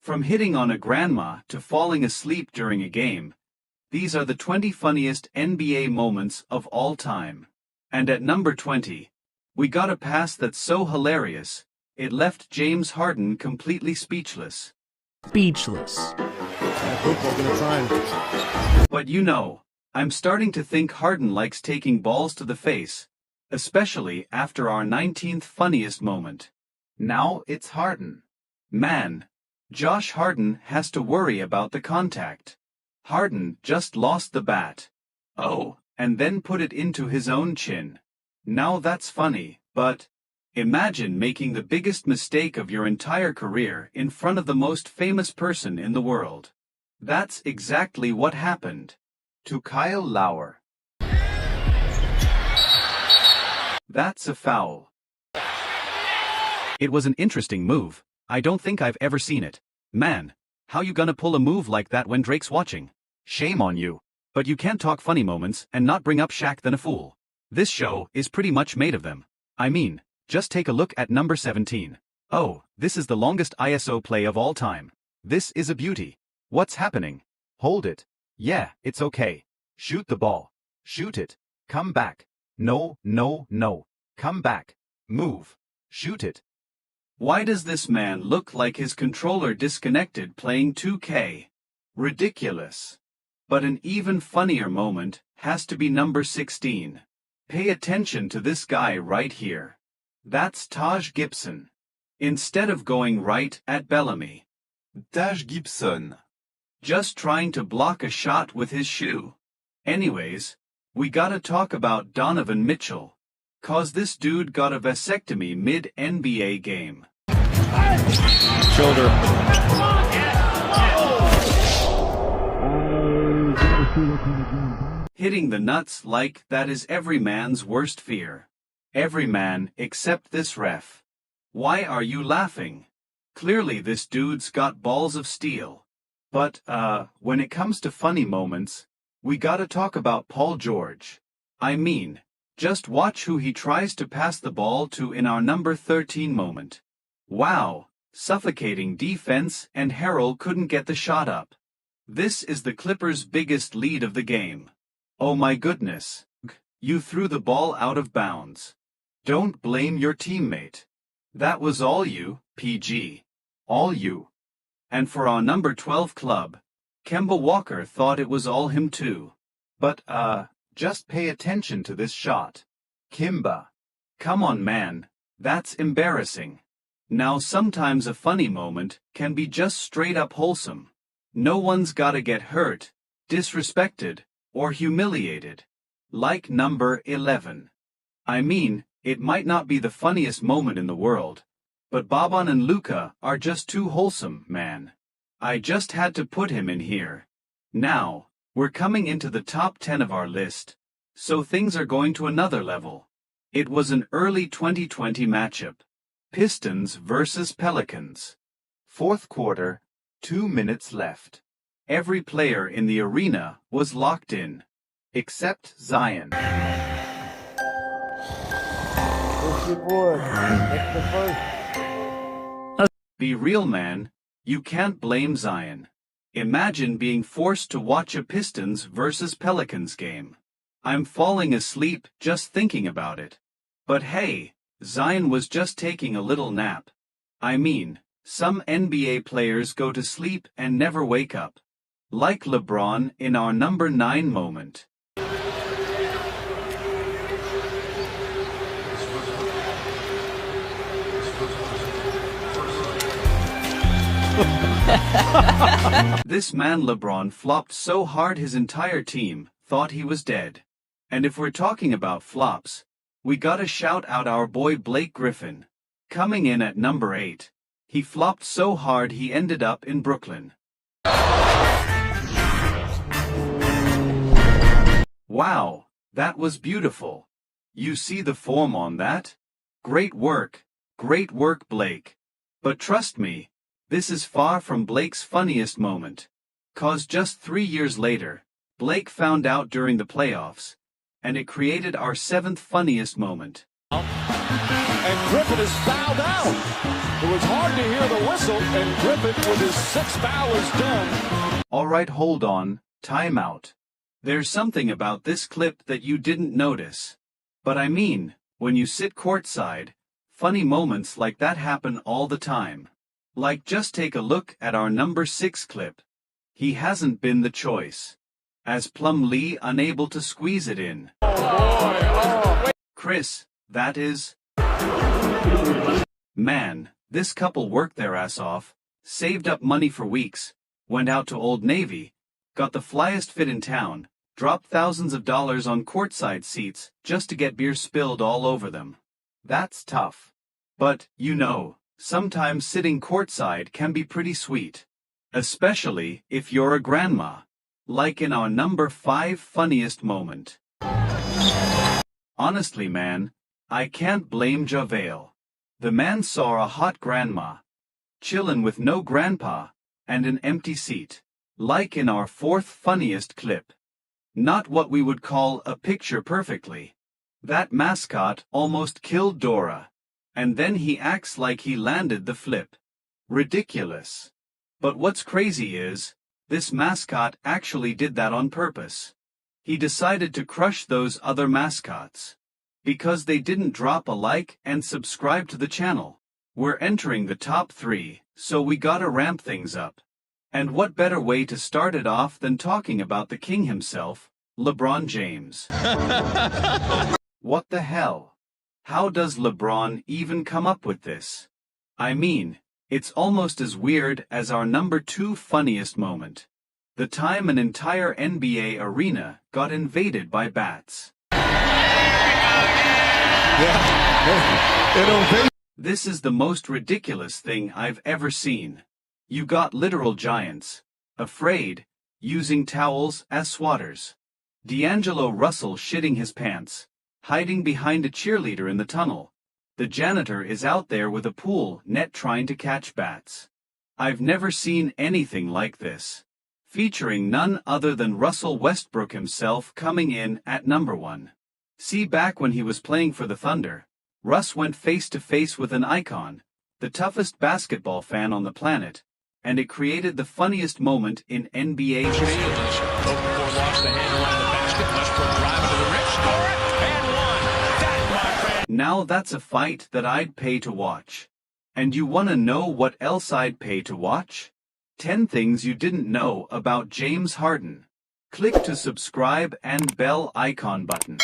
From hitting on a grandma to falling asleep during a game, these are the 20 funniest NBA moments of all time. And at number 20, we got a pass that's so hilarious, it left James Harden completely speechless. Speechless. But you know, I'm starting to think Harden likes taking balls to the face, especially after our 19th funniest moment. Now it's Harden. Man, Josh Harden has to worry about the contact. Harden just lost the bat. Oh, and then put it into his own chin. Now that's funny, but imagine making the biggest mistake of your entire career in front of the most famous person in the world. That's exactly what happened to Kyle Lowry. That's a foul. It was an interesting move. I don't think I've ever seen it. Man, how you gonna pull a move like that when Drake's watching? Shame on you. But you can't talk funny moments and not bring up Shaq than a fool. This show is pretty much made of them. I mean, just take a look at number 17. Oh, this is the longest ISO play of all time. This is a beauty. What's happening? Hold it. Yeah, it's okay. Shoot the ball. Shoot it. Come back. No, no, no. Come back. Move. Shoot it. Why does this man look like his controller disconnected playing 2K? Ridiculous. But an even funnier moment has to be number 16. Pay attention to this guy right here. That's Taj Gibson. Instead of going right at Bellamy. Taj Gibson. Just trying to block a shot with his shoe. Anyways, we gotta talk about Donovan Mitchell. 'Cause this dude got a vasectomy mid-NBA game. Shoulder. Hitting the nuts like that is every man's worst fear. Every man except this ref. Why are you laughing? Clearly this dude's got balls of steel. But, when it comes to funny moments, we gotta talk about Paul George. I mean, just watch who he tries to pass the ball to in our number 13 moment. Wow, suffocating defense and Harrell couldn't get the shot up. This is the Clippers' biggest lead of the game. Oh my goodness. You threw the ball out of bounds. Don't blame your teammate. That was all you, PG. All you. And for our number 12 club, Kemba Walker thought it was all him too. But, just pay attention to this shot. Kemba. Come on man, that's embarrassing. Now sometimes a funny moment can be just straight up wholesome. No one's gotta get hurt, disrespected, or humiliated. Like number 11. I mean, it might not be the funniest moment in the world, but Boban and Luka are just too wholesome, man. I just had to put him in here. Now, we're coming into the top 10 of our list, so things are going to another level. It was an early 2020 matchup. Pistons versus Pelicans. Fourth quarter, 2 minutes left. Every player in the arena was locked in. Except Zion. Be real, man. You can't blame Zion. Imagine being forced to watch a Pistons versus Pelicans game. I'm falling asleep just thinking about it. But hey, Zion was just taking a little nap. I mean, some NBA players go to sleep and never wake up. Like LeBron in our number 9 moment. This man LeBron flopped so hard his entire team thought he was dead. And if we're talking about flops, we gotta shout out our boy Blake Griffin. Coming in at number 8, he flopped so hard he ended up in Brooklyn. Wow, that was beautiful. You see the form on that? Great work, Blake. But trust me, this is far from Blake's funniest moment. 'Cause just 3 years later, Blake found out during the playoffs, and it created our 7th funniest moment. and Griffin is fouled out. It was hard to hear the whistle, and Griffin with his 6th foul is done. Alright, hold on, timeout. There's something about this clip that you didn't notice. But I mean, when you sit courtside, funny moments like that happen all the time. Like, just take a look at our number 6 clip. He hasn't been the choice. As Plumlee unable to squeeze it in. Chris, that is. Man, this couple worked their ass off, saved up money for weeks, went out to Old Navy, got the flyest fit in town, dropped thousands of dollars on courtside seats just to get beer spilled all over them. That's tough. But, you know, sometimes sitting courtside can be pretty sweet. Especially if you're a grandma. Like in our number 5 funniest moment. Honestly, man, I can't blame JaVale. The man saw a hot grandma, chillin' with no grandpa, and an empty seat. Like in our 4th funniest clip. Not what we would call a picture perfectly. That mascot almost killed Dora. And then he acts like he landed the flip. Ridiculous. But what's crazy is, this mascot actually did that on purpose. He decided to crush those other mascots. Because they didn't drop a like and subscribe to the channel. We're entering the top 3, so we gotta ramp things up. And what better way to start it off than talking about the king himself, LeBron James. What the hell? How does LeBron even come up with this? I mean, it's almost as weird as our number 2 funniest moment. The time an entire NBA arena got invaded by bats. This is the most ridiculous thing I've ever seen. You got literal giants, afraid, using towels as swatters. D'Angelo Russell shitting his pants, hiding behind a cheerleader in the tunnel. The janitor is out there with a pool net trying to catch bats. I've never seen anything like this. Featuring none other than Russell Westbrook himself coming in at number 1. See, back when he was playing for the Thunder, Russ went face to face with an icon, the toughest basketball fan on the planet, and it created the funniest moment in NBA history. Now that's a fight that I'd pay to watch. And you wanna know what else I'd pay to watch? 10 things you didn't know about James Harden. Click to subscribe and bell icon button.